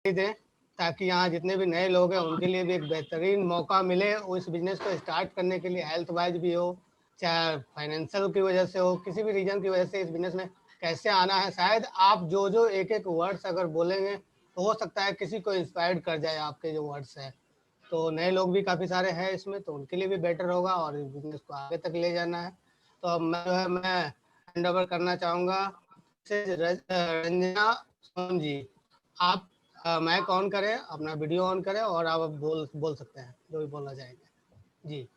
दें, ताकि यहाँ जितने भी नए लोग हैं उनके लिए भी एक बेहतरीन मौका मिले उस बिजनेस को स्टार्ट करने के लिए, हेल्थ वाइज भी हो, चाहे फाइनेंशियल की वजह से हो, किसी भी रीजन की वजह से इस बिजनेस में कैसे आना है। शायद आप जो जो एक एक वर्ड्स अगर बोलेंगे तो हो सकता है किसी को इंस्पायर्ड कर जाए आपके जो वर्ड्स हैं। तो नए लोग भी काफ़ी सारे हैं इसमें, तो उनके लिए भी बेटर होगा और इस बिजनेस को आगे तक ले जाना है। तो अब मैं जो है मैं हैंड ओवर करना चाहूँगा रंजना सोनम जी। आप माइक ऑन करें, अपना वीडियो ऑन करें और आप अब बोल सकते हैं जो भी बोलना चाहेंगे जी।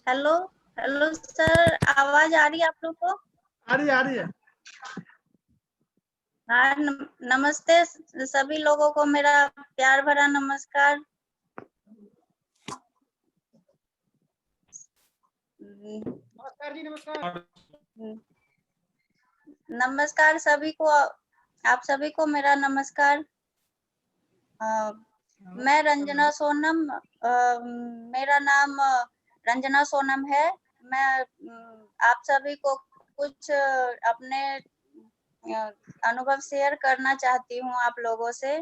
हेलो हेलो सर, आवाज आ रही है आप लोग को? आ रही है। हाँ, नमस्ते सभी लोगों को, मेरा प्यार भरा नमस्कार। नमस्कार जी, नमस्कार। नमस्कार सभी को, आप सभी को मेरा नमस्कार। मैं रंजना सोनम, मेरा नाम रंजना सोनम है। मैं आप सभी को कुछ अपने अनुभव शेयर करना चाहती हूँ आप लोगों से।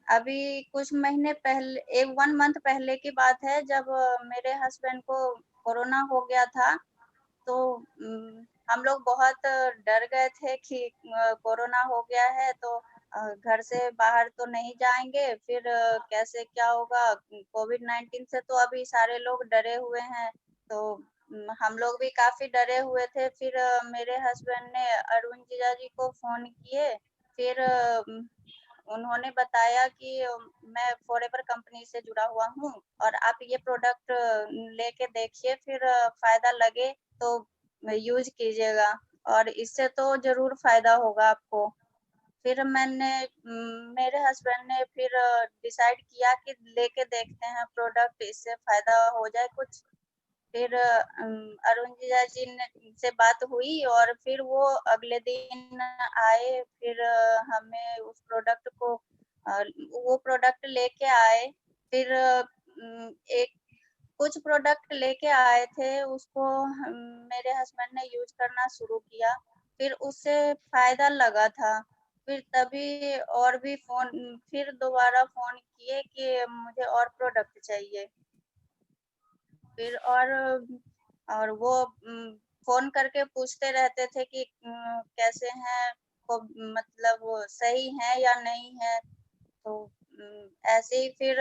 अभी कुछ महीने पहले, 1 मंथ पहले की बात है, जब मेरे हस्बैंड को कोरोना हो गया था, तो हम लोग बहुत डर गए थे कि कोरोना हो गया है तो घर से बाहर तो नहीं जाएंगे, फिर कैसे क्या होगा। कोविड-19 से तो अभी सारे लोग डरे हुए हैं, तो हम लोग भी काफी डरे हुए थे। फिर मेरे हस्बैंड ने अरुण जीजा जी को फोन किए, फिर उन्होंने बताया कि मैं फॉरएवर कंपनी से जुड़ा हुआ हूँ और आप ये प्रोडक्ट लेके देखिए, फिर फायदा लगे तो यूज कीजिएगा और इससे तो जरूर फायदा होगा आपको। फिर मेरे हस्बैंड ने फिर डिसाइड किया कि लेके देखते हैं प्रोडक्ट, इससे फायदा हो जाए कुछ। फिर अरुण जीजा जी से बात हुई और फिर वो अगले दिन आए, फिर हमें उस प्रोडक्ट को वो प्रोडक्ट लेके आए। फिर एक कुछ प्रोडक्ट लेके आए थे, उसको मेरे हस्बैंड ने यूज करना शुरू किया, फिर उससे फायदा लगा था। फिर तभी और भी फिर दोबारा फोन किए कि मुझे और प्रोडक्ट चाहिए। फिर और वो फोन करके पूछते रहते थे कि कैसे हैं, को मतलब वो सही है या नहीं है। तो ऐसे ही फिर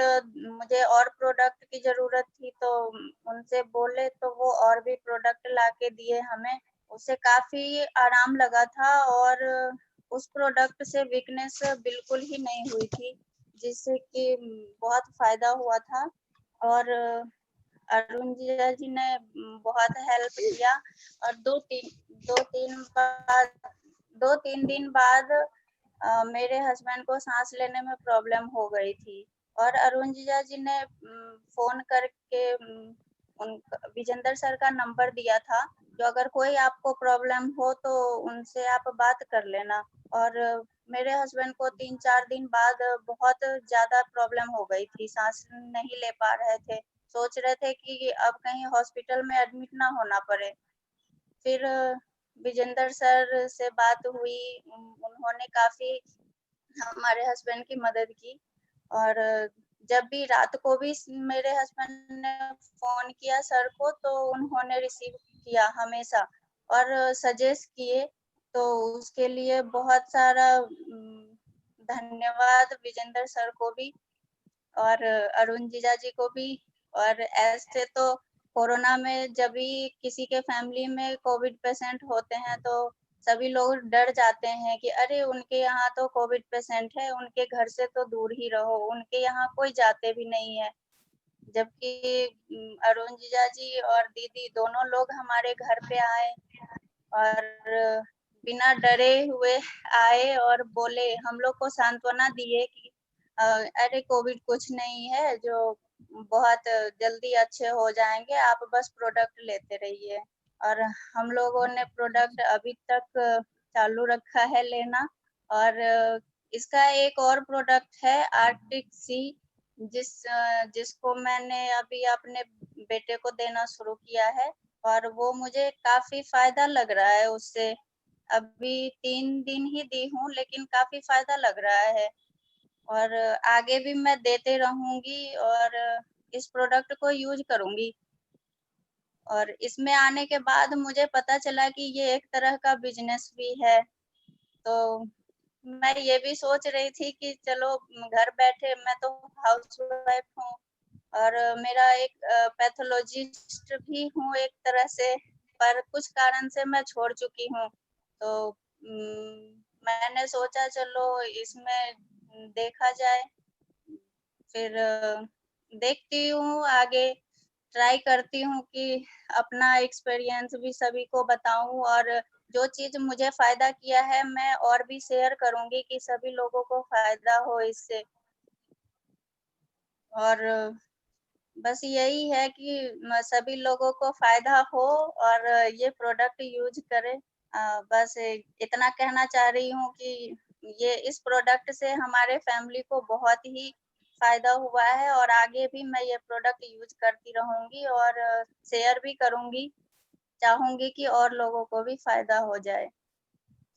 मुझे और प्रोडक्ट की जरूरत थी, तो उनसे बोले तो वो और भी प्रोडक्ट लाके दिए हमें। उससे काफी आराम लगा था और उस प्रोडक्ट से वीकनेस बिल्कुल ही नहीं हुई थी, जिससे कि बहुत फायदा हुआ था। और अरुण जीजा जी ने बहुत हेल्प किया। और दो तीन दिन बाद मेरे हस्बैंड को सांस लेने में प्रॉब्लम हो गई थी और अरुण जीजा जी ने फोन करके विजेंद्र सर का नंबर दिया था, जो अगर कोई आपको प्रॉब्लम हो तो उनसे आप बात कर लेना। और मेरे हस्बैंड को 3-4 दिन बाद बहुत ज्यादा प्रॉब्लम हो गई थी, सांस नहीं ले पा रहे थे, सोच रहे थे कि अब कहीं हॉस्पिटल में एडमिट ना होना पड़े। फिर विजेंद्र सर से बात हुई, उन्होंने काफी हमारे हस्बैंड की मदद की। और जब भी रात को भी मेरे हस्बैंड ने फोन किया सर को, तो उन्होंने रिसीव किया हमेशा और सजेस्ट किए, तो उसके लिए बहुत सारा धन्यवाद विजेंद्र सर को भी और अरुण जीजा जी को भी। और ऐसे तो कोरोना में जब भी किसी के फैमिली में कोविड पेशेंट होते हैं तो सभी लोग डर जाते हैं कि अरे उनके यहाँ तो कोविड पेशेंट है, उनके घर से तो दूर ही रहो, उनके यहाँ कोई जाते भी नहीं है। जबकि अरुण जीजा जी और दीदी दोनों लोग हमारे घर पे आए और बिना डरे हुए आए और बोले, हम लोग को सांत्वना दिए कि अरे कोविड कुछ नहीं है, जो बहुत जल्दी अच्छे हो जाएंगे, आप बस प्रोडक्ट लेते रहिए। और हम लोगों ने प्रोडक्ट अभी तक चालू रखा है लेना। और इसका एक और प्रोडक्ट है आर्टिक सी, जिसको मैंने अभी अपने बेटे को देना शुरू किया है और वो मुझे काफी फायदा लग रहा है उससे। अभी 3 दिन ही दी हूँ लेकिन काफी फायदा लग रहा है और आगे भी मैं देते रहूंगी और इस प्रोडक्ट को यूज करूंगी। और इसमें आने के बाद मुझे पता चला कि ये एक तरह का बिजनेस भी है। तो मैं ये भी सोच रही थी कि चलो घर बैठे, मैं तो हाउसवाइफ हूँ और मेरा एक पैथोलॉजिस्ट भी हूँ एक तरह से, पर कुछ कारण से मैं छोड़ चुकी हूँ। तो मैंने सोचा चलो इसमें देखा जाए, फिर देखती हूँ आगे, ट्राई करती हूँ कि अपना एक्सपीरियंस भी सभी को बताऊं और जो चीज मुझे फायदा किया है मैं और भी शेयर करूंगी कि सभी लोगों को फायदा हो इससे। और बस यही है कि सभी लोगों को फायदा हो और ये प्रोडक्ट यूज करें। बस इतना कहना चाह रही हूँ कि ये इस प्रोडक्ट से हमारे फैमिली को बहुत ही फायदा हुआ है और आगे भी मैं ये प्रोडक्ट यूज करती रहूंगी और शेयर भी करूंगी, चाहूंगी कि और लोगों को भी फायदा हो जाए।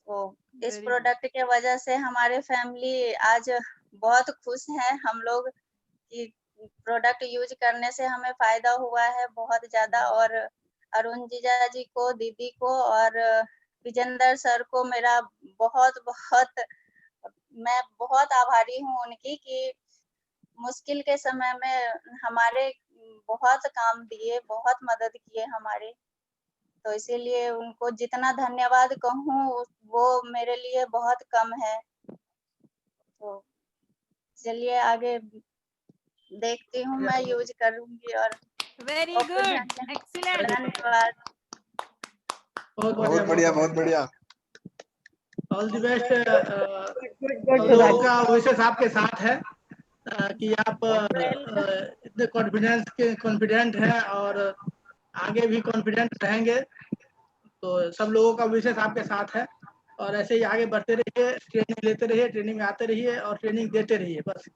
तो इस प्रोडक्ट के वजह से हमारे फैमिली आज बहुत खुश हैं हम लोग कि प्रोडक्ट यूज करने से हमें फायदा हुआ है बहुत ज्यादा। और अरुण जीजा जी को, दीदी को और विजेंद्र सर को मेरा बहुत बहुत, मैं बहुत आभारी हूँ उनकी कि मुश्किल के समय में हमारे बहुत काम दिए, बहुत मदद किए हमारे। तो इसीलिए उनको जितना धन्यवाद कहूँ वो मेरे लिए बहुत कम है। तो चलिए आगे देखती हूँ, मैं यूज करूंगी। और वेरी ओके, गुड, एक्सीलेंट। धन्यवाद। बहुत बढ़िया, बहुत बढ़िया। All the best. हम लोगों का विशेष आपके साथ है कि आप इतने कॉन्फिडेंट हैं और आगे भी कॉन्फिडेंट रहेंगे। तो सब लोगों का विशेष आपके साथ है और ऐसे ही आगे बढ़ते रहिए, ट्रेनिंग लेते रहिए, ट्रेनिंग में आते रहिए और ट्रेनिंग देते रहिए बस।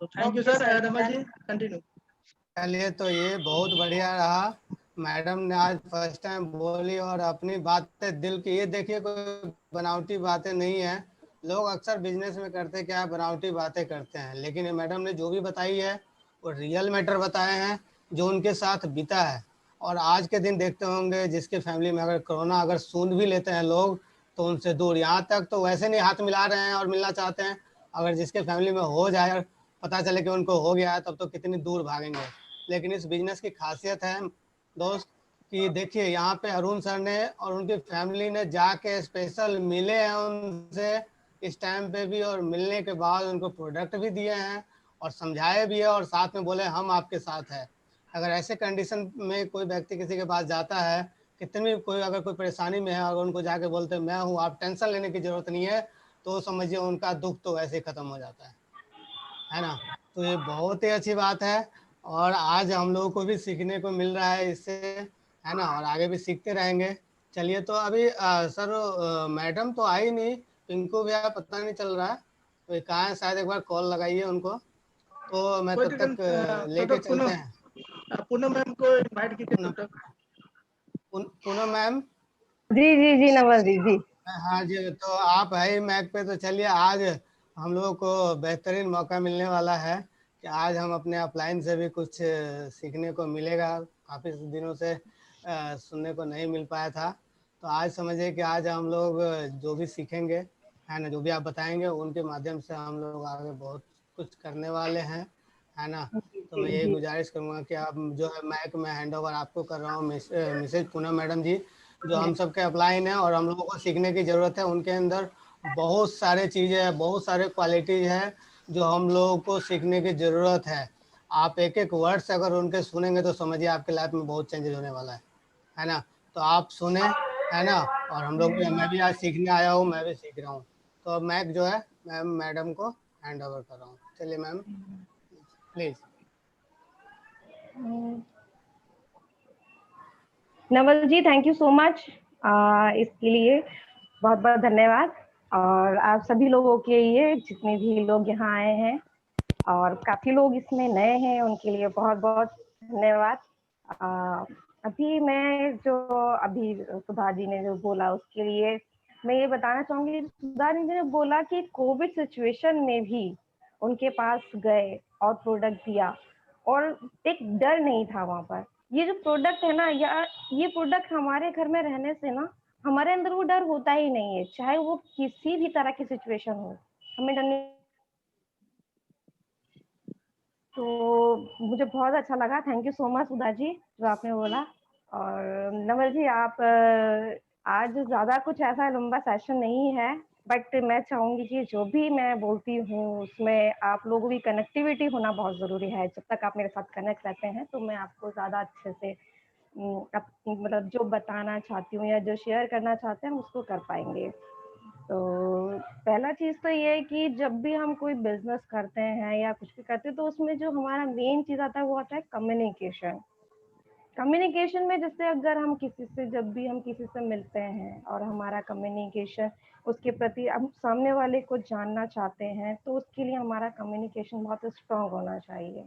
तो thank you okay sir. Sir, Raman ji continue. चलिए, तो ये बहुत बढ़िया रहा। मैडम ने आज फर्स्ट टाइम बोली और अपनी बातें दिल की, ये देखिए कोई बनावटी बातें नहीं है। लोग अक्सर बिजनेस में करते क्या है, बनावटी बातें करते हैं, लेकिन ये मैडम ने जो भी बताई है वो रियल मैटर बताए हैं जो उनके साथ बीता है। और आज के दिन देखते होंगे जिसके फैमिली में अगर कोरोना अगर सूंघ भी लेते हैं लोग तो उनसे दूर, यहाँ तक तो वैसे नहीं हाथ मिला रहे हैं और मिलना चाहते हैं। अगर जिसके फैमिली में हो जाए, पता चले कि उनको हो गया है, तब तो कितनी दूर भागेंगे। लेकिन इस बिजनेस की खासियत है दोस्त कि देखिए यहाँ पे अरुण सर ने और उनकी फैमिली ने जाके स्पेशल मिले हैं उनसे इस टाइम पे भी, और मिलने के बाद उनको प्रोडक्ट भी दिए हैं और समझाए भी है और साथ में बोले हम आपके साथ है। अगर ऐसे कंडीशन में कोई व्यक्ति किसी के पास जाता है, कितनी कोई अगर कोई परेशानी में है, अगर उनको जाके बोलते मैं हूँ, आप टेंशन लेने की जरूरत नहीं है, तो समझिए उनका दुख तो वैसे ही खत्म हो जाता है ना। तो ये बहुत ही अच्छी बात है और आज हम लोगों को भी सीखने को मिल रहा है इससे, है ना, और आगे भी सीखते रहेंगे। चलिए, तो अभी सर मैडम तो आई नहीं, इनको भी पता नहीं चल रहा है, तो कहाँ है, शायद एक बार कॉल लगाइए उनको, तो मैं तब तक लेके चलते हैं। पूनम मैम को इनवाइट कीजिए तब तक। पूनम मैम। जी जी जी, नमस्ते जी। हाँ जी, तो आप है ही मैक पे, तो चलिए आज हम लोगों को बेहतरीन मौका मिलने वाला है कि आज हम अपने अपलाइन से भी कुछ सीखने को मिलेगा। काफ़ी दिनों से सुनने को नहीं मिल पाया था, तो आज समझिए कि आज हम लोग जो भी सीखेंगे, है ना, जो भी आप बताएंगे उनके माध्यम से हम लोग आगे बहुत कुछ करने वाले हैं, है ना। तो मैं यही गुजारिश करूँगा कि आप जो है मैक में हैंड ओवर आपको कर रहा हूँ, मिसेज पूनम मैडम जी, जो हम सबके अपलाइन है और हम लोगों को सीखने की ज़रूरत है। उनके अंदर बहुत सारे चीज़ें हैं, बहुत सारे क्वालिटीज़ हैं जो हम लोगों को सीखने की ज़रूरत है। आप एक एक वर्ड्स अगर उनके सुनेंगे तो समझिए आपके लाइफ में बहुत चेंजेस होने वाला है ना। तो आप सुने, है ना, और हम लोग, मैं भी आज सीखने आया हूँ, मैं भी सीख रहा हूँ। तो अब मैक जो है मैम मैडम को हैंड ओवर कर रहा हूँ। चलिए ma'am please. Naval ji, thank you so much इसके लिए, बहुत बहुत धन्यवाद। और आप सभी लोगों के लिए, जितने भी लोग यहाँ आए हैं और काफी लोग इसमें नए हैं, उनके लिए बहुत बहुत धन्यवाद। अभी मैं जो अभी सुधा जी ने जो बोला उसके लिए मैं ये बताना चाहूंगी, सुधा जी ने बोला कि कोविड सिचुएशन में भी उनके पास गए और प्रोडक्ट दिया और एक डर नहीं था वहां पर। ये जो प्रोडक्ट है ना, या ये प्रोडक्ट हमारे घर में रहने से ना हमारे अंदर वो डर होता ही नहीं है, चाहे वो किसी भी तरह की सिचुएशन हो, हमें डर नहीं। तो मुझे बहुत अच्छा लगा, thank you so much Sudha ji जो आपने बोला। और नवल जी, आप आज ज्यादा कुछ ऐसा लंबा सेशन नहीं है, बट मैं चाहूंगी कि जो भी मैं बोलती हूँ उसमें आप लोगों की कनेक्टिविटी होना बहुत जरूरी है। जब तक आप मेरे साथ कनेक्ट रहते हैं तो मैं आपको ज्यादा अच्छे से मतलब जो बताना चाहती हूँ या जो शेयर करना चाहते हैं उसको कर पाएंगे। तो पहला चीज तो ये है कि जब भी हम कोई बिजनेस करते हैं या कुछ भी करते हैं तो उसमें जो हमारा मेन चीज आता है वो आता है कम्युनिकेशन। कम्युनिकेशन में जैसे अगर हम किसी से जब भी हम किसी से मिलते हैं और हमारा कम्युनिकेशन उसके प्रति हम सामने वाले को जानना चाहते हैं तो उसके लिए हमारा कम्युनिकेशन बहुत स्ट्रांग होना चाहिए।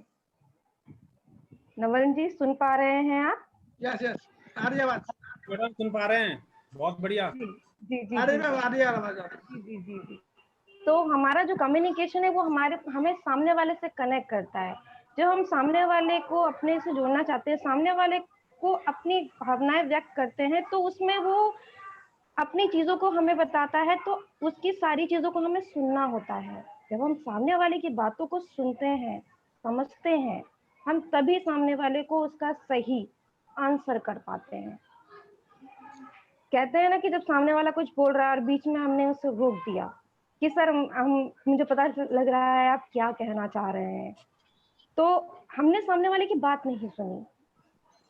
नवल जी सुन पा रहे हैं आप? यस यस, आ रही आवाज? मैडम सुन पा रहे हैं, बहुत बढ़िया। जी जी जी आ रही जी मैम, आ रही है आवाज? जी जी जी जी। तो हमारा जो कम्युनिकेशन है वो हमें सामने वाले से कनेक्ट करता है। जब हम सामने वाले को अपने से जोड़ना चाहते हैं, सामने वाले को अपनी भावनाएं व्यक्त करते हैं, तो उसमें वो अपनी चीजों को हमें बताता है, तो उसकी सारी चीजों को हमें सुनना होता है। जब हम सामने वाले की बातों को सुनते हैं, समझते हैं, हम तभी सामने वाले को उसका सही आंसर कर पाते हैं। कहते हैं ना कि जब सामने वाला कुछ बोल रहा है और बीच में हमने उसे रोक दिया कि सर हम मुझे पता लग रहा है आप क्या कहना चाह रहे हैं, तो हमने सामने वाले की बात नहीं सुनी,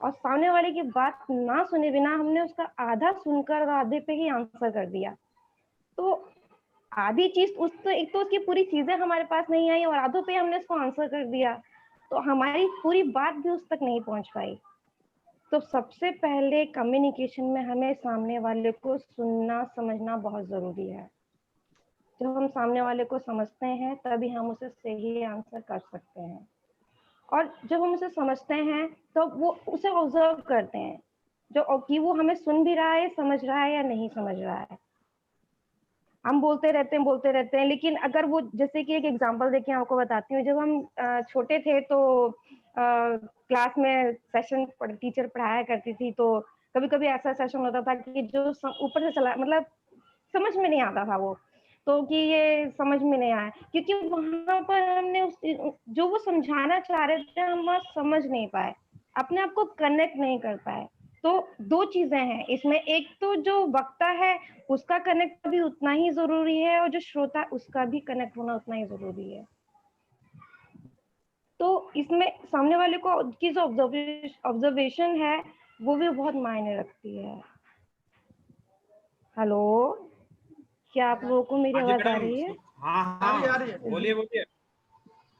और सामने वाले की बात ना सुने बिना हमने उसका आधा सुनकर आधे पे ही आंसर कर दिया। तो आधी चीज एक तो उसकी पूरी चीजें हमारे पास नहीं आई और आधों पे हमने उसको आंसर कर दिया, तो हमारी पूरी बात भी उस तक नहीं पहुंच पाई। तो सबसे पहले कम्युनिकेशन में हमें सामने वाले को सुनना समझना बहुत जरूरी है। जब हम सामने वाले को समझते हैं तभी हम उसे सही आंसर कर सकते हैं, और जब हम उसे समझते हैं तो वो उसे ऑब्जर्व करते हैं जो कि वो हमें सुन भी रहा है, समझ रहा है या नहीं समझ रहा है। हम बोलते रहते हैं, लेकिन अगर वो, जैसे कि एक एग्जांपल देके आपको बताती हूँ, जब हम छोटे थे तो क्लास में सेशन टीचर पढ़ाया करती थी, तो कभी कभी ऐसा सेशन होता था कि जो ऊपर से चला, मतलब समझ में नहीं आता था वो, तो कि ये समझ में नहीं आया क्योंकि वहां पर हमने जो वो समझाना चाह रहे थे हम वहाँ समझ नहीं पाए, अपने आप को कनेक्ट नहीं कर पाए। तो दो चीजें हैं इसमें, एक तो जो वक्ता है उसका कनेक्ट भी उतना ही जरूरी है और जो श्रोता उसका भी कनेक्ट होना उतना ही जरूरी है। तो इसमें सामने वाले को की जो ऑब्जर्वेशन है वो भी बहुत मायने रखती है। हेलो, क्या आप लोगों को मेरी हाँ जी आवाज आ मैडम, रही है? हाँ आ रही हाँ, है। बोलिए बोलिए।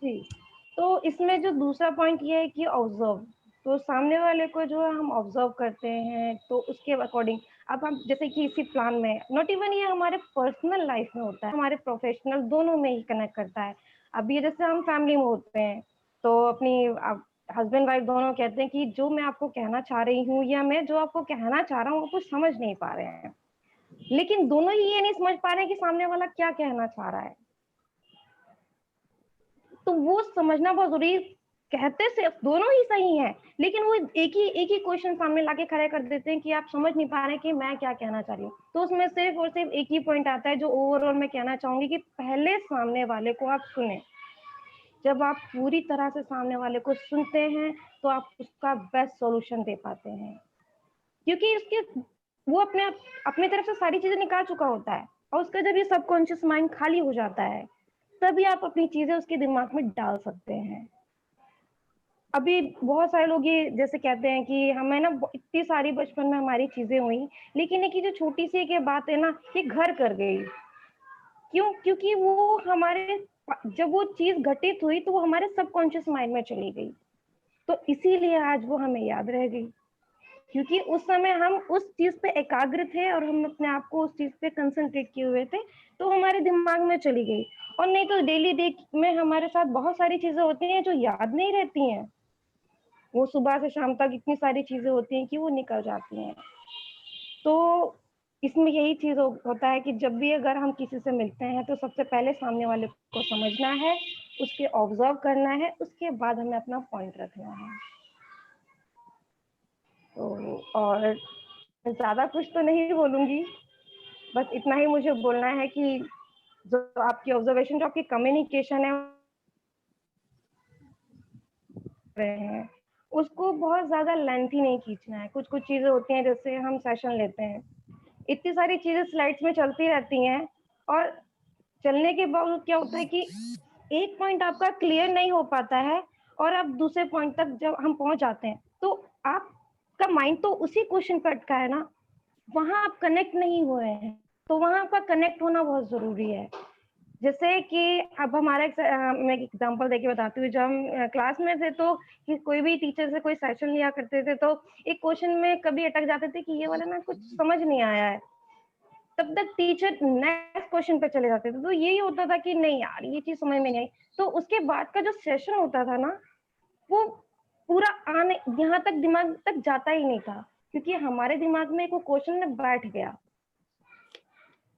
जी, तो इसमें जो दूसरा पॉइंट ये है कि ऑब्जर्व, तो सामने वाले को जो है हम ऑब्जर्व करते हैं तो उसके अकॉर्डिंग, अब हम जैसे कि इसी प्लान में, नॉट इवन ये हमारे पर्सनल लाइफ में होता है, हमारे प्रोफेशनल दोनों में ही कनेक्ट करता है। अब ये जैसे हम फैमिली में होते हैं तो अपनी हस्बैंड वाइफ दोनों कहते हैं कि जो मैं आपको कहना चाह रही हूँ या मैं जो आपको कहना चाह रहा हूँ वो कुछ समझ नहीं पा रहे हैं, लेकिन दोनों ही ये नहीं समझ पा रहे हैं कि सामने वाला क्या कहना चाह रहा है। तो वो समझना बहुत जरूरी, कहते से दोनों ही सही हैं लेकिन वो एक ही क्वेश्चन सामने लाके खड़े कर देते हैं कि आप समझ नहीं पा रहे हैं कि मैं क्या कहना चाह रही हूँ। तो उसमें सिर्फ और सिर्फ एक ही पॉइंट आता है जो ओवरऑल मैं कहना चाहूंगी कि पहले सामने वाले को आप सुने। जब आप पूरी तरह से सामने वाले को सुनते हैं तो आप उसका बेस्ट सॉल्यूशन दे पाते हैं, क्योंकि उसके वो अपने तरफ से सारी चीजें निकाल चुका होता है, और उसका जब ये सबकॉन्शियस माइंड खाली हो जाता है तभी आप अपनी चीजें उसके दिमाग में डाल सकते हैं। अभी बहुत सारे लोग ये जैसे कहते हैं कि हमें ना इतनी सारी बचपन में हमारी चीजें हुई, लेकिन एक जो छोटी सी एक बात है ना, ये घर कर गई। क्यों? क्योंकि वो हमारे, जब वो चीज घटित हुई तो वो हमारे सबकॉन्शियस माइंड में चली गई, तो इसीलिए आज वो हमें याद रह गई, क्योंकि उस समय हम उस चीज पे एकाग्र थे और हम अपने आप को उस चीज पे कंसंट्रेट किए हुए थे, तो हमारे दिमाग में चली गई। और नहीं तो डेली डे में हमारे साथ बहुत सारी चीजें होती हैं जो याद नहीं रहती हैं, वो सुबह से शाम तक इतनी सारी चीजें होती हैं कि वो निकल जाती हैं। तो इसमें यही चीज होता है कि जब भी अगर हम किसी से मिलते हैं तो सबसे पहले सामने वाले को समझना है, उसके ऑब्जर्व करना है, उसके बाद हमें अपना पॉइंट रखना है। तो और ज्यादा कुछ तो नहीं बोलूंगी, बस इतना ही मुझे बोलना है कि जो आपकी ऑब्जर्वेशन, जो आपकी कम्युनिकेशन है रहे हैं, उसको बहुत ज्यादा लेंथी नहीं खींचना है। कुछ कुछ चीजें होती हैं, जैसे हम सेशन लेते हैं, इतनी सारी चीजें स्लाइड्स में चलती रहती हैं और चलने के बावजूद क्या होता है कि एक पॉइंट आपका क्लियर नहीं हो पाता है और आप दूसरे पॉइंट तक जब हम पहुंच जाते हैं तो आपका माइंड तो उसी क्वेश्चन पर अटका है ना, वहां आप कनेक्ट नहीं हुए हैं। तो वहां आपका कनेक्ट होना बहुत जरूरी है। जैसे कि अब हमारा मैं एक एग्जांपल देके बताती हूँ। जब हम क्लास में थे तो कि कोई भी टीचर से कोई सेशन लिया करते थे तो एक क्वेश्चन में कभी अटक जाते थे कि ये वाला ना कुछ समझ नहीं आया है, तब तक टीचर नेक्स्ट क्वेश्चन पे चले जाते थे। तो यही होता था कि नहीं यार ये चीज समझ में नहीं आई। तो उसके बाद का जो सेशन होता था ना, वो पूरा आने यहाँ तक दिमाग तक जाता ही नहीं था, क्योंकि हमारे दिमाग में वो क्वेश्चन में बैठ गया।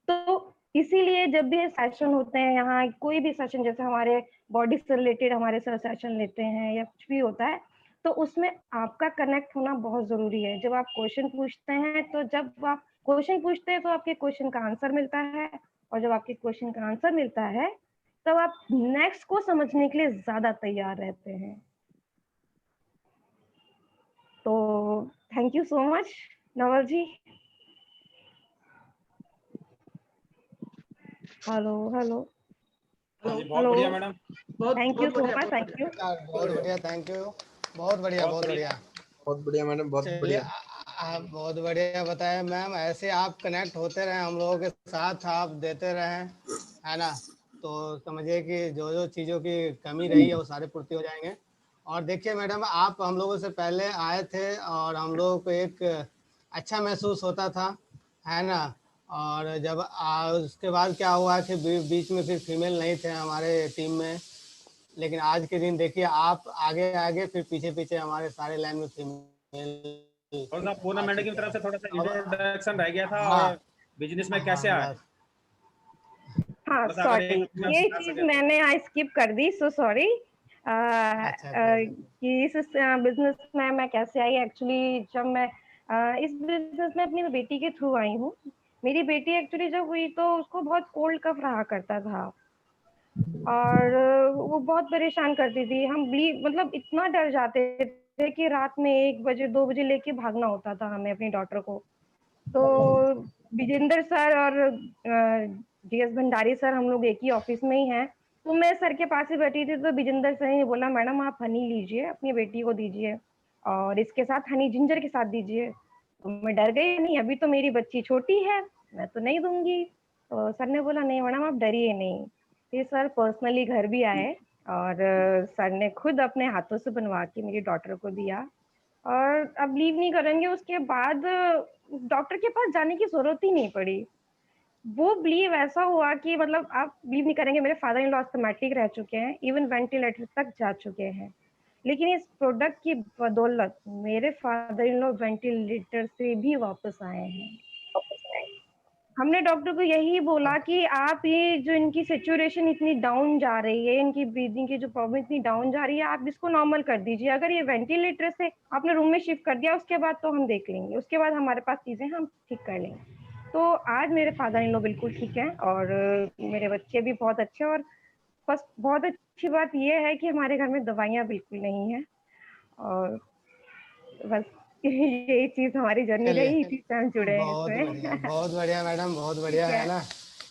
तो इसीलिए जब भी सेशन होते हैं, यहाँ कोई भी सेशन, जैसे हमारे बॉडी से रिलेटेड हमारे सर सेशन लेते हैं या कुछ भी होता है, तो उसमें आपका कनेक्ट होना बहुत जरूरी है। जब आप क्वेश्चन पूछते हैं तो जब आप क्वेश्चन पूछते हैं तो आपके क्वेश्चन का आंसर मिलता है, और जब आपके क्वेश्चन का आंसर मिलता है तब आप नेक्स्ट को समझने के लिए ज्यादा तैयार रहते हैं। तो thank you so much Naval ji. Hello hello हाँ जी, बहुत हेलो, बढ़िया मैडम। थैंक यू सो बढ़िया, मच, थैंक यू। बहुत बढ़िया, थैंक यू। बहुत बढ़िया, बहुत बढ़िया। बहुत बढ़िया मैडम, बहुत चलिए, बढ़िया। आप बहुत बढ़िया बताया मैम। ऐसे आप कनेक्ट होते रहें हम लोगों के साथ, आप देते रहें, है ना। तो समझिए कि जो जो चीज़ों की कमी रही है वो सारे पूर्ति हो जाएंगे। और देखिए मैडम, आप हम लोगों से पहले आए थे और हम लोगों को एक अच्छा महसूस होता था, है ना। और जब उसके बाद क्या हुआ कि बीच में फिर फीमेल नहीं थे हमारे टीम में, लेकिन आज के दिन देखिए आप आगे आगे फिर पीछे पीछे हमारे सारे लाइन में फीमेल थोड़ा सा पूनम आ मैडम की चुके तरफ हैं। से थोड़ा सा अब इंट्रोडक्शन रह गया था, हाँ, और बिजनेस में कैसे हाँ आए, बस। हाँ थोड़ा सा अगर सॉरी, एक में ये बता चीज सके तो। मैंने यहाँ स्किप कर दी, सो सॉरी। अच्छा, कोई बात कि इस बिजनेस में मैं कैसे आई। एक्चुअली जब मैं इस बिजनेस में अपनी बेटी के थ्रू आई हूँ। मेरी बेटी एक्चुअली जब हुई तो उसको बहुत कोल्ड कफ रहा करता था और वो बहुत परेशान करती थी। हम मतलब इतना डर जाते थे कि रात में 1 बजे 2 बजे लेके भागना होता था हमें अपनी डॉटर को। तो विजेंद्र सर और डीएस भंडारी सर, हम लोग एक ही ऑफिस में ही हैं। तो मैं सर के पास ही बैठी थी तो विजेंद्र सर ने बोला, मैडम आप हनी लीजिए, अपनी बेटी को दीजिए और इसके साथ हनी जिंजर के साथ दीजिए। तो मैं डर गई, नहीं अभी तो मेरी बच्ची छोटी है, मैं तो नहीं दूंगी। तो सर ने बोला, नहीं मैडम आप डरिए नहीं। फिर सर पर्सनली घर भी आए और सर ने खुद अपने हाथों से बनवा के मेरी डॉटर को दिया। और अब लीव नहीं करेंगे, उसके बाद डॉक्टर के पास जाने की जरूरत ही नहीं पड़ी। वो बिलीव ऐसा हुआ कि मतलब आप बिलीव नहीं करेंगे, मेरे फादर इन लॉ अस्थमैटिक रह चुके हैं, इवन वेंटिलेटर तक जा चुके हैं, लेकिन इस प्रोडक्ट की बदौलत मेरे फादर इन लॉ वेंटिलेटर से भी वापस आए हैं। हमने डॉक्टर को यही बोला कि आप ये जो इनकी सिचुएशन इतनी डाउन जा रही है, इनकी ब्रीदिंग की जो प्रॉब्लम इतनी डाउन जा रही है, आप इसको नॉर्मल कर दीजिए। अगर ये वेंटिलेटर से आपने रूम में शिफ्ट कर दिया, उसके बाद तो हम देख लेंगे, उसके बाद हमारे पास चीजें हम ठीक कर लेंगे। तो आज मेरे फादर इन लॉ बिल्कुल ठीक है और मेरे बच्चे भी बहुत अच्छे। और बस बहुत अच्छी बात यह है कि हमारे घर में दवाइयाँ बिल्कुल नहीं है। और बस यही चीज हमारी जर्नी चलिए, रही, इसी से हम जुड़े हैं बहुत बढ़िया, इसमें। बहुत बढ़िया मैडम, बहुत बढ़िया, ठीक है है ना।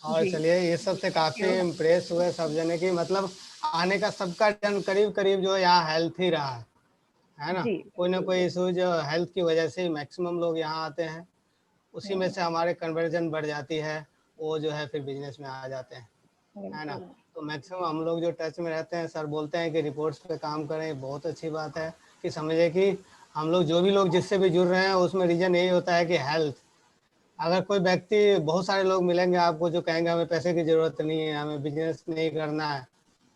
और जी, चलिए, ये सब से थैंक काफी यू। इम्प्रेस हुए सब जने की, मतलब आने का सबका जन करीब करीब जो है यहाँ हेल्थ ही रहा है ना। जी कोई ना कोई इशू जो हेल्थ की वजह से ही मैक्सिमम लोग यहाँ आते हैं, उसी में से हमारे कन्वर्जन बढ़ जाती है, वो जो है फिर बिजनेस में आ जाते हैं, है ना। बिल्कुल। तो मैक्सिमम हम लोग जो टच में रहते हैं, सर बोलते हैं कि रिपोर्ट्स पे काम करें, बहुत अच्छी बात है कि समझे कि हम लोग जो भी लोग जिससे भी जुड़ रहे हैं उसमें रीजन यही होता है कि हेल्थ। अगर कोई व्यक्ति, बहुत सारे लोग मिलेंगे आपको जो कहेंगे हमें पैसे की ज़रूरत नहीं है, हमें बिजनेस नहीं करना है,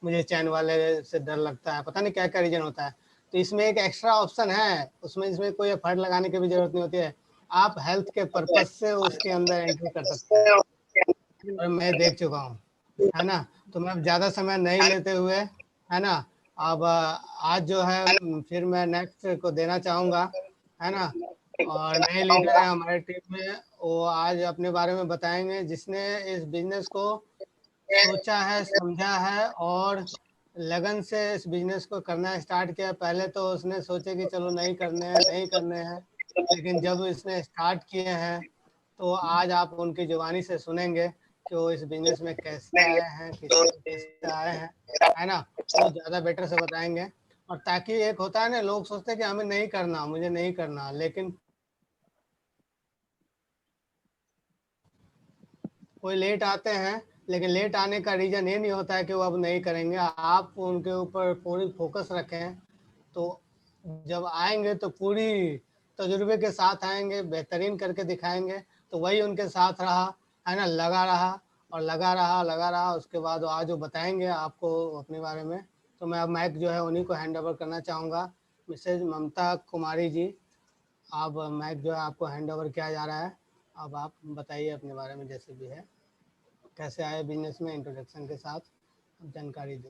मुझे चैन वाले से डर लगता है, पता नहीं क्या क्या रीजन होता है। तो इसमें एक एक्स्ट्रा ऑप्शन है, उसमें इसमें कोई एफर्ट लगाने की भी जरूरत नहीं होती है, आप हेल्थ के पर्पज से उसके अंदर एंट्री कर सकते हैं, और मैं देख चुका हूँ, है ना। तो मैं ज़्यादा समय नहीं लेते हुए, है ना, अब आज जो है फिर मैं नेक्स्ट को देना चाहूँगा, है ना। और नए लीडर हैं हमारे टीम में, वो आज अपने बारे में बताएंगे, जिसने इस बिजनेस को सोचा है, समझा है और लगन से इस बिजनेस को करना स्टार्ट किया। पहले तो उसने सोचे कि चलो नहीं करने हैं, लेकिन जब इसने स्टार्ट किए हैं तो आज आप उनकी जुबानी से सुनेंगे कि वो इस बिजनेस में कैसे आए हैं, कैसे आए हैं, है ना। वो ज़्यादा बेटर से बताएंगे। और ताकि एक होता है ना, लोग सोचते हैं कि हमें नहीं करना, मुझे नहीं करना, लेकिन कोई लेट आते हैं, लेकिन लेट आने का रीज़न ये नहीं होता है कि वो अब नहीं करेंगे। आप उनके ऊपर पूरी फोकस रखें, तो जब आएंगे तो पूरी तजुर्बे के साथ आएंगे, बेहतरीन करके दिखाएंगे। तो वही उनके साथ रहा, है ना, लगा रहा। उसके बाद आज वो बताएंगे आपको अपने बारे में। तो मैं अब माइक जो है उन्हीं को हैंड ओवर करना चाहूँगा। मिसेज ममता कुमारी जी, अब माइक जो है आपको हैंड ओवर किया जा रहा है। अब आप बताइए अपने बारे में, जैसे भी है, कैसे आए बिजनेस में, इंट्रोडक्शन के साथ अब जानकारी दें।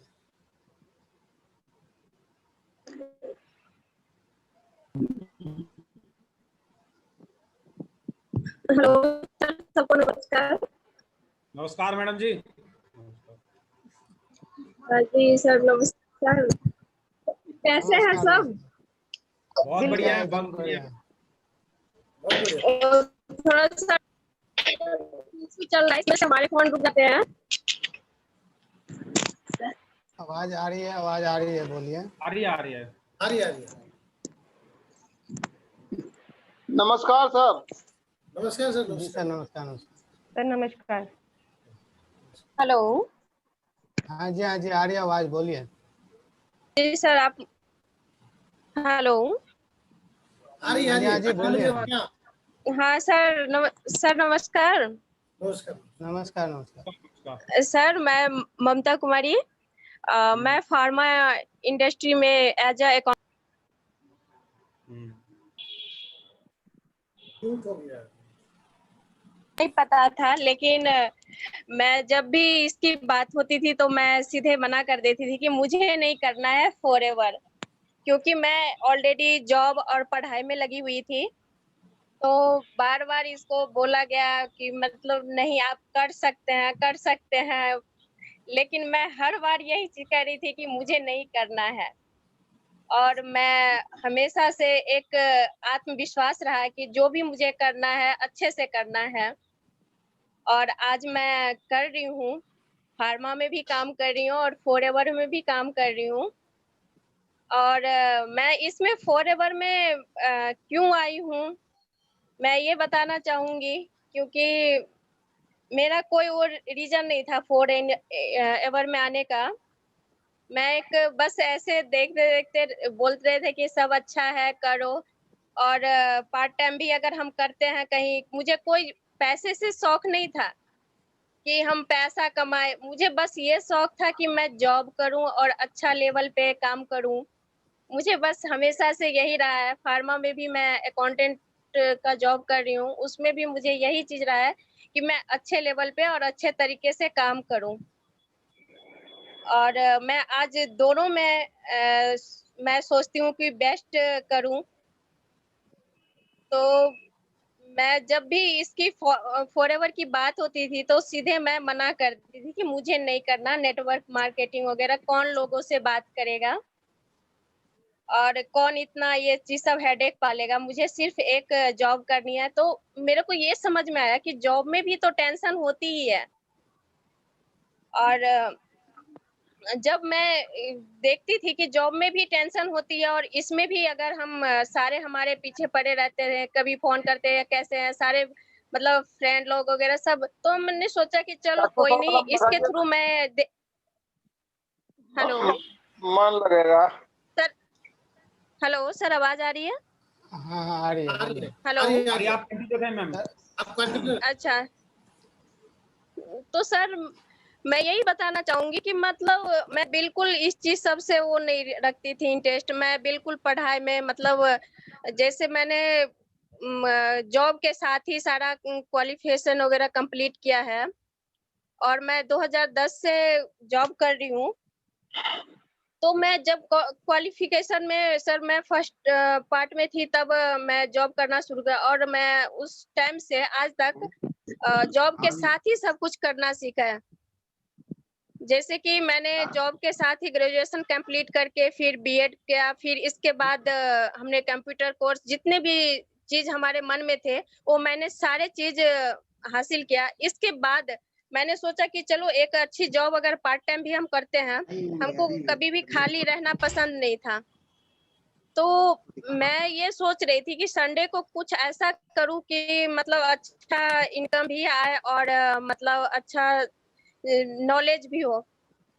हेलो सर, सबको नमस्कार। नमस्कार मैडम जी। जी सर नमस्कार। कैसे हैं सब? बहुत बढ़िया है, बहुत बढ़िया है। थोड़ा सा चल रहा है, इसमें से हमारे फोन रुक जाते हैं। आवाज आ रही है, बोलिए। आ रही है। नमस्कार सर। जी सर, नमस्कार। सर नमस्कार। हेलो। हाँ जी, आ रही है आवाज, बोलिए। जी सर, आप हेलो। हाँ जी, बोलिए। हाँ सर, सर नमस्कार। नमस्कार। सर मैं ममता कुमारी, मैं फार्मा इंडस्ट्री में एज ए नहीं पता था, लेकिन मैं जब भी इसकी बात होती थी तो मैं सीधे मना कर देती थी कि मुझे नहीं करना है फॉरएवर, क्योंकि मैं ऑलरेडी जॉब और पढ़ाई में लगी हुई थी। तो बार बार इसको बोला गया कि मतलब नहीं, आप कर सकते हैं, लेकिन मैं हर बार यही चीज कह रही थी कि मुझे नहीं करना है। और मैं हमेशा से एक आत्मविश्वास रहा है कि जो भी मुझे करना है अच्छे से करना है, और आज मैं कर रही हूँ। फार्मा में भी काम कर रही हूँ और फॉरएवर में भी काम कर रही हूँ। और मैं इसमें फॉरएवर में क्यों आई हूँ मैं ये बताना चाहूंगी, क्योंकि मेरा कोई और रीजन नहीं था फॉरएवर में आने का। मैं एक बस ऐसे देखते देखते बोलते रहे थे कि सब अच्छा है, करो। और पार्ट टाइम भी अगर हम करते हैं कहीं, मुझे कोई पैसे से शौक नहीं था कि हम पैसा कमाए। मुझे बस ये शौक था कि मैं जॉब करूं और अच्छा लेवल पे काम करूं। मुझे बस हमेशा से यही रहा है। फार्मा में भी मैं अकाउंटेंट का जॉब कर रही हूँ, उसमें भी मुझे यही चीज रहा है कि मैं अच्छे लेवल पे और अच्छे तरीके से काम करूं। और मैं आज दोनों में मैं सोचती हूँ कि बेस्ट करूं। तो मैं जब भी इसकी फॉरएवर की बात होती थी तो सीधे मैं मना करती थी कि मुझे नहीं करना। नेटवर्क मार्केटिंग वगैरह कौन लोगों से बात करेगा और कौन इतना ये चीज सब हेडेक पालेगा। मुझे सिर्फ एक जॉब करनी है। तो मेरे को ये समझ में आया कि जॉब में भी तो टेंशन होती ही है। और जब मैं देखती थी कि जॉब में भी टेंशन होती है और इसमें भी अगर हम सारे हमारे पीछे पड़े रहते हैं, कभी फोन करते हैं कैसे हैं सारे, मतलब फ्रेंड लोग वगैरह सब, तो मैंने सोचा कि चलो कोई नहीं, इसके थ्रू मैं हेलो मन लगेगा। सर, हेलो सर, आवाज आ रही है? हाँ, आ रही है, बोलिए। हेलो, आप कंटिन्यू करें मैम। अच्छा। तो सर मैं यही बताना चाहूंगी कि मतलब मैं बिल्कुल इस चीज सबसे वो नहीं रखती थी इंटरेस्ट। मैं बिल्कुल पढ़ाई में मतलब जैसे मैंने जॉब के साथ ही सारा क्वालिफिकेशन वगैरह कंप्लीट किया है और मैं 2010 से जॉब कर रही हूँ। तो मैं जब क्वालिफिकेशन में सर मैं फर्स्ट पार्ट में थी तब मैं जॉब करना शुरू किया और मैं उस टाइम से आज तक जॉब के साथ ही सब कुछ करना सीखा है। जैसे कि मैंने जॉब के साथ ही ग्रेजुएशन कंप्लीट करके फिर बीएड किया, फिर इसके बाद हमने कंप्यूटर कोर्स जितने भी चीज हमारे मन में थे वो मैंने सारे चीज हासिल किया। इसके बाद मैंने सोचा कि चलो एक अच्छी जॉब अगर पार्ट टाइम भी हम करते हैं, हमको कभी भी खाली रहना पसंद नहीं था। तो मैं ये सोच रही थी कि संडे को कुछ ऐसा करूं कि मतलब अच्छा इनकम भी आए और मतलब अच्छा नॉलेज भी हो।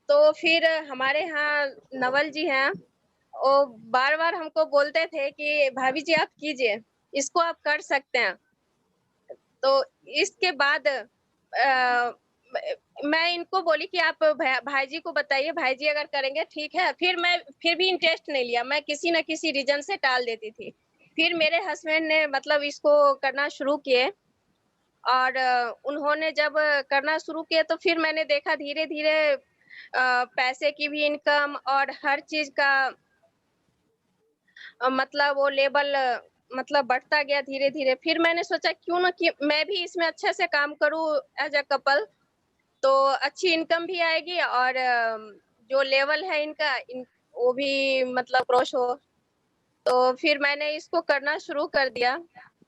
तो फिर हमारे यहाँ नवल जी हैं, वो बार-बार हमको बोलते थे कि भाभी जी आप कीजिए, इसको आप कर सकते हैं। तो इसके बाद मैं इनको बोली कि आप भाई जी को बताइए, भाई जी अगर करेंगे ठीक है। फिर भी इंटरेस्ट नहीं लिया, मैं किसी न किसी रीजन से टाल देती थी। फिर मेरे हस्बैंड ने मतलब इसको करना शुरू किए और उन्होंने जब करना शुरू किया तो फिर मैंने देखा धीरे-धीरे पैसे की भी इनकम और हर चीज़ का मतलब वो लेवल मतलब बढ़ता गया धीरे-धीरे। फिर मैंने सोचा क्यों ना कि मैं भी इसमें अच्छे से काम करूँ एज़ अ कपल, तो अच्छी इनकम भी आएगी और जो लेवल है इनका वो भी मतलब क्रॉस हो। तो फिर मैंने इसको करना शुरू कर दिया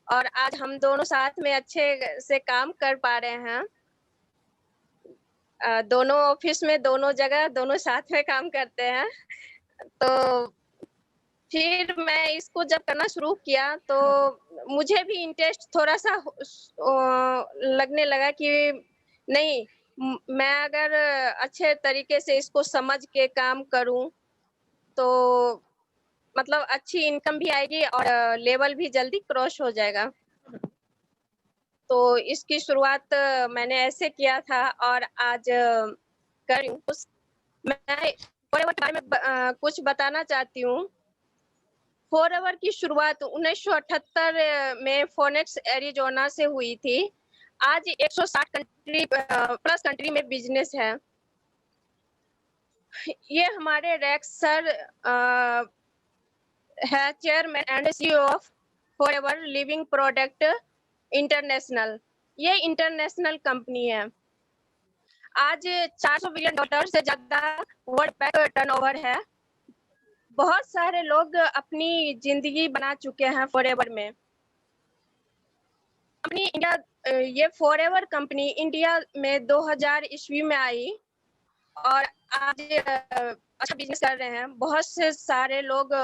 और आज हम दोनों साथ में अच्छे से काम कर पा रहे हैं। दोनों ऑफिस में, दोनों जगह, दोनों साथ में काम करते हैं। तो फिर मैं इसको जब करना शुरू किया तो मुझे भी इंटरेस्ट थोड़ा-सा लगने लगा कि नहीं मैं अगर अच्छे तरीके से इसको समझ के काम करूँ, तो मतलब अच्छी इनकम भी आएगी और लेवल भी जल्दी क्रॉस हो जाएगा। तो इसकी शुरुआत मैंने ऐसे किया था और आज कर रही हूँ। मैं फॉरएवर के बारे में कुछ बताना चाहती हूँ। फॉरएवर की शुरुआत 1978 में फोनेक्स एरिज़ोना से हुई थी। आज 160 कंट्री प्लस कंट्री में बिज़नेस है। ये हमारे रेक्स सर है chairman and CEO of forever living product international. ये इंटरनेशनल कंपनी है। आज $400 बिलियन से ज़्यादा वर्ल्ड का टर्नओवर है। बहुत सारे लोग अपनी ज़िंदगी बना चुके हैं फॉरएवर में। अपनी इंडिया ये फॉरएवर कंपनी इंडिया में 2000 ईस्वी में आई और आज अच्छा बिज़नेस कर रहे हैं। बहुत से सारे लोग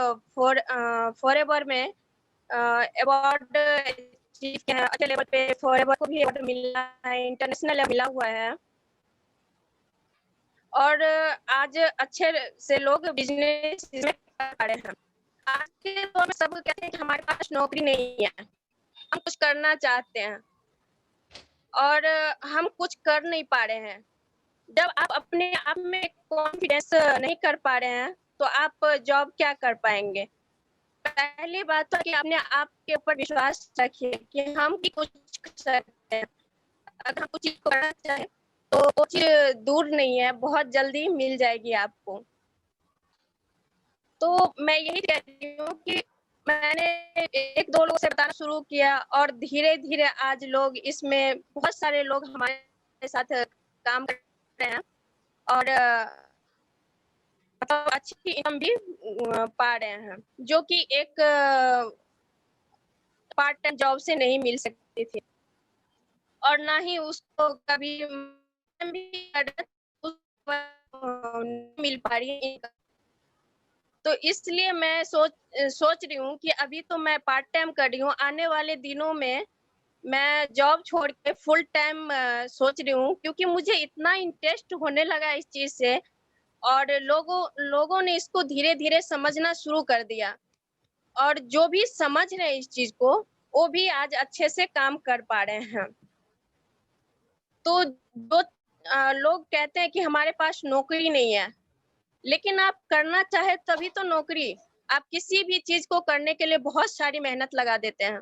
फॉरएवर में अवार्ड अचीव किए हैं। अच्छे लेवल पे फॉरएवर को भी अवार्ड मिला है, इंटरनेशनल मिला हुआ है। और आज अच्छे से लोग बिज़नेस में कर पा रहे हैं। आज के दौर में सब कहते हैं कि हमारे पास नौकरी नहीं है, हम कुछ करना चाहते हैं और हम कुछ कर नहीं पा रहे हैं। जब आप अपने आप में कॉन्फिडेंस नहीं कर पा रहे हैं, तो आप जॉब क्या कर पाएँगे? पहली बात तो कि अपने आप के ऊपर विश्वास रखिए कि हम भी कुछ कर सकते हैं। अगर हम कुछ चीज़ करना चाहें, तो वो चीज़ दूर नहीं है, बहुत जल्दी मिल जाएगी आपको। तो मैं यही कह रही हूँ कि मैंने 1-2 लोगों से बताना शुरू किया और धीरे-धीरे आज लोग इसमें बहुत सारे लोग हमारे साथ काम कर रहे हैं और मतलब अच्छी इनकम भी पा रहे हैं, जो कि एक पार्ट टाइम जॉब से नहीं मिल सकती थी और ना ही उसको कभी मिल पा रही है इनकम। तो इसलिए मैं सोच रही हूँ कि अभी तो मैं पार्ट टाइम कर रही हूँ, आने वाले दिनों में मैं जॉब छोड़ के फुल टाइम सोच रही हूँ क्योंकि मुझे इतना इंटरेस्ट होने लगा इस चीज़ से और लोगों ने इसको धीरे-धीरे समझना शुरू कर दिया और जो भी समझ रहे हैं इस चीज़ को, वो भी आज अच्छे से काम कर पा रहे हैं। तो जो लोग कहते हैं कि हमारे पास नौकरी नहीं है, लेकिन आप करना चाहे तभी तो नौकरी। आप किसी भी चीज को करने के लिए बहुत सारी मेहनत लगा देते हैं,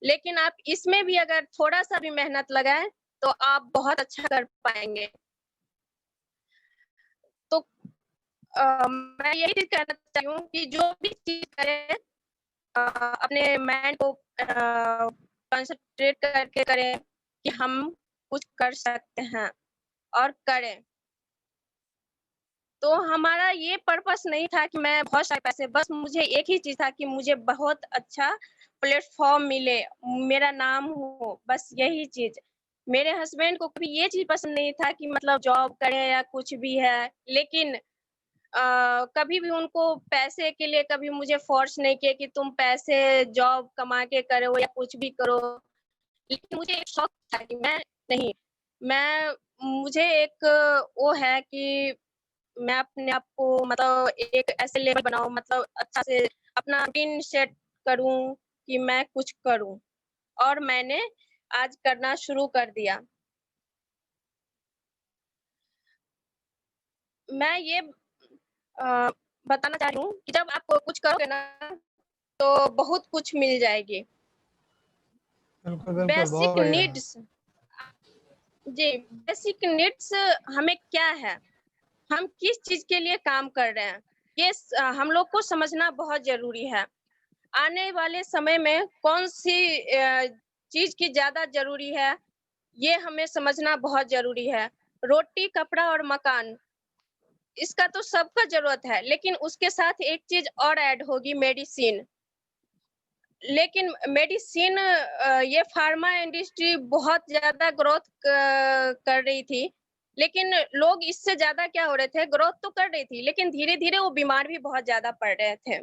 लेकिन आप इसमें भी अगर थोड़ा सा भी मेहनत लगाएं तो आप बहुत अच्छा कर पाएंगे। तो मैं यही चीज कहना चाहती हूँ कि जो भी चीज करें अपने माइंड को कंसंट्रेट करके करें कि हम कुछ कर सकते हैं और करें। तो हमारा ये पर्पस नहीं था कि मैं बहुत सारे पैसे, बस मुझे एक ही चीज था कि मुझे बहुत अच्छा प्लेटफॉर्म मिले, मेरा नाम हो, बस यही चीज। मेरे हस्बैंड को कभी ये चीज पसंद नहीं था कि मतलब जॉब करें या कुछ भी है, लेकिन कभी भी उनको पैसे के लिए कभी मुझे फोर्स नहीं किया कि तुम पैसे जॉब कमा के करो या कुछ भी करो। लेकिन मुझे एक शौक था कि मैं मुझे एक वो है कि मैं अपने आप को मतलब एक ऐसे लेवल बनाऊं, मतलब अच्छा से अपना रूटीन सेट करूं कि मैं कुछ करूं, और मैंने आज करना शुरू कर दिया। मैं ये बताना चाह रही हूँ कि जब आप कुछ करोगे ना तो बहुत कुछ मिल जाएगी। बिल्कुल बिल्कुल, बहुत बेसिक बढ़िया। नीड्स, जी, बेसिक नीड्स हमें क्या है, हम किस चीज के लिए काम कर रहे हैं, ये हम लोग को समझना बहुत जरूरी है। आने वाले समय में कौन सी चीज की ज्यादा जरूरी है, ये हमें समझना बहुत जरूरी है। रोटी, कपड़ा और मकान, इसका तो सबका जरूरत है, लेकिन उसके साथ एक चीज और ऐड होगी, मेडिसिन। लेकिन मेडिसिन ये फार्मा इंडस्ट्री बहुत ज्यादा ग्रोथ कर रही थी, लेकिन लोग इससे ज्यादा क्या हो रहे थे, ग्रोथ तो कर रही थी लेकिन धीरे धीरे वो बीमार भी बहुत ज्यादा पड़ रहे थे।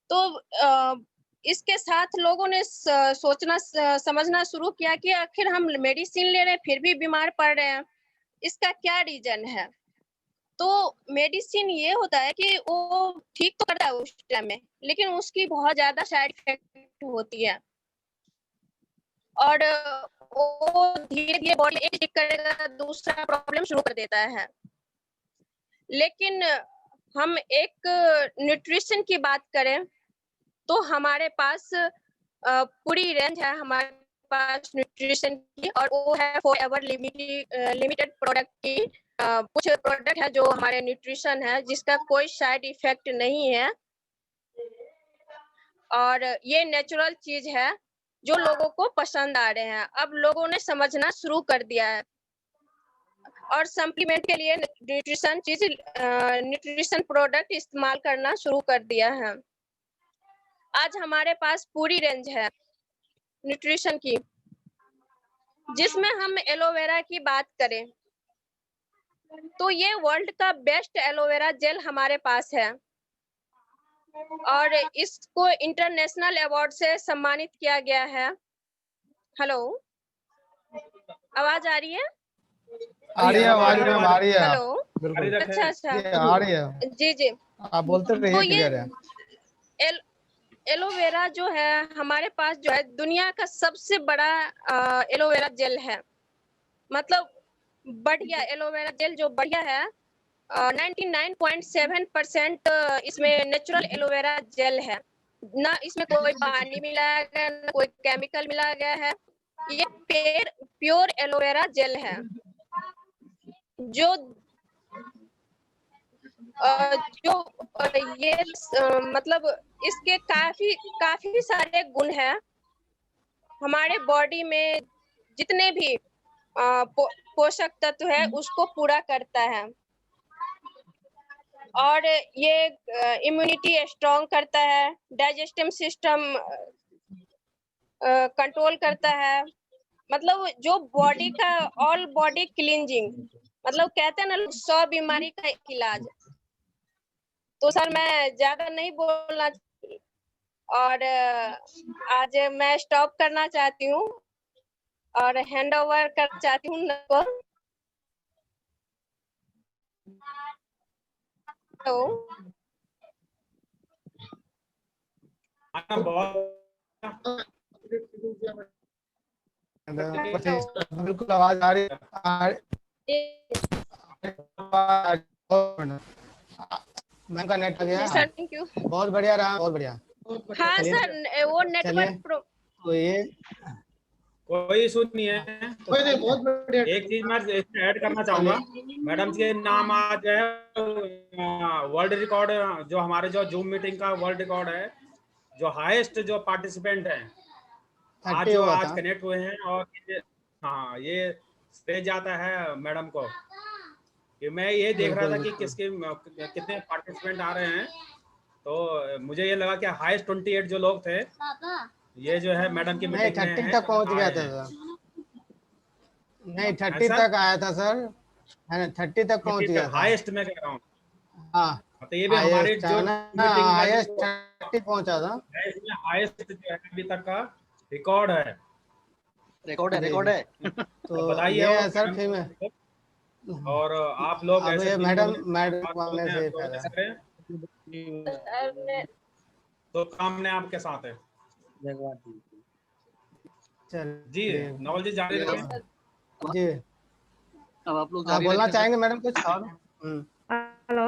तो इसके साथ लोगों ने सोचना समझना शुरू किया कि आखिर हम मेडिसिन ले रहे हैं फिर भी बीमार पड़ रहे हैं, इसका क्या रीजन है। तो मेडिसिन ये होता है कि वो ठीक तो करता है उस टाइम में, लेकिन उसकी बहुत ज्यादा साइड इफेक्ट होती है, और वो धीरे धीरे बॉडी एक ठीक करेगा दूसरा प्रॉब्लम शुरू कर देता है। लेकिन हम एक न्यूट्रिशन की बात करें तो हमारे पास पूरी रेंज है हमारे पास न्यूट्रिशन की, और वो है फॉरएवर लिमिटेड प्रोडक्ट की। कुछ प्रोडक्ट है जो हमारे न्यूट्रिशन है जिसका कोई साइड इफेक्ट नहीं है, और ये नेचुरल चीज है जो लोगों को पसंद आ रहे हैं। अब लोगों ने समझना शुरू कर दिया है और सप्लीमेंट के लिए न्यूट्रिशन प्रोडक्ट इस्तेमाल करना शुरू कर दिया है। आज हमारे पास पूरी रेंज है न्यूट्रिशन की, जिसमें हम एलोवेरा की बात करें तो ये वर्ल्ड का बेस्ट एलोवेरा जेल हमारे पास है, और इसको इंटरनेशनल अवार्ड से सम्मानित किया गया है। हेलो, आवाज आ रही है? आ रही है आवाज, मैम आ रही है। हेलो, बिल्कुल अच्छा अच्छा, आ रही है, जी जी। आप बोलते तो रहिए, ये क्लियर है। एलोवेरा जो है हमारे पास जो है दुनिया का सबसे बड़ा एलोवेरा जेल है। मतलब बढ़िया एलोवेरा जेल जो बढ़िया है, 99.7% इसमें नेचुरल एलोवेरा जेल है, ना इसमें कोई पानी मिलाया गया ना कोई केमिकल मिलाया गया है। ये प्योर एलोवेरा जेल है जो ये मतलब इसके काफी सारे गुण हैं। हमारे बॉडी में जितने भी पोषक तत्व है उसको पूरा करता है, और ये इम्यूनिटी स्ट्रॉन्ग करता है, डाइजेस्टिव सिस्टम कंट्रोल करता है। मतलब जो बॉडी का ऑल बॉडी क्लींजिंग, मतलब कहते हैं ना 100 बीमारी का इलाज। तो सर मैं ज्यादा नहीं बोलना, और आज मैं स्टॉप करना चाहती हूँ और हैंड ओवर करना चाहती हूँ को। बिल्कुल आवाज आ रही है, मैम का नेट आ गया। Sir thank you. बहुत बढ़िया रहा, बहुत बढ़िया। हाँ चलिए। सर वो नेटवर्क तो ये कोई इशू नहीं है। बहुत बढ़िया। एक चीज मैं इसमें ऐड करना चाहूंगा, मैडम जी के नाम आज है वर्ल्ड रिकॉर्ड, जो हमारे जो जूम मीटिंग का वर्ल्ड रिकॉर्ड है, जो हाईएस्ट जो पार्टिसिपेंट हैं आज जो आज कनेक्ट हुए हैं, और हाँ ये श्रेय जाता है मैडम को। कि मैं ये देख रहा था कि किसके कितने पार्टिसिपेंट आ रहे हैं, तो मुझे ये लगा कि हाईएस्ट 28 जो लोग थे, ये जो है मैडम की मीटिंग में 30 तक पहुंच गया था सर। नहीं 30 तक आया था सर, है ना, 30 तक पहुंच गया था। हाईएस्ट में कह रहा हूँ। हाँ तो ये भी हमारे जो मीटिंग हाईएस्ट 30 पहुंचा था, इसमें हाईएस्ट जो है अभी तक का रिकॉर्ड है। रिकॉर्ड है। तो बताइए ये सर फिर में, और आप लोग अब ऐसे ये मैडम वाले से तो कामने आपके साथ है। चल जी नवल जी जारी रखें। जी अब आप लोग बोलना चाहेंगे मैडम कुछ और? हेलो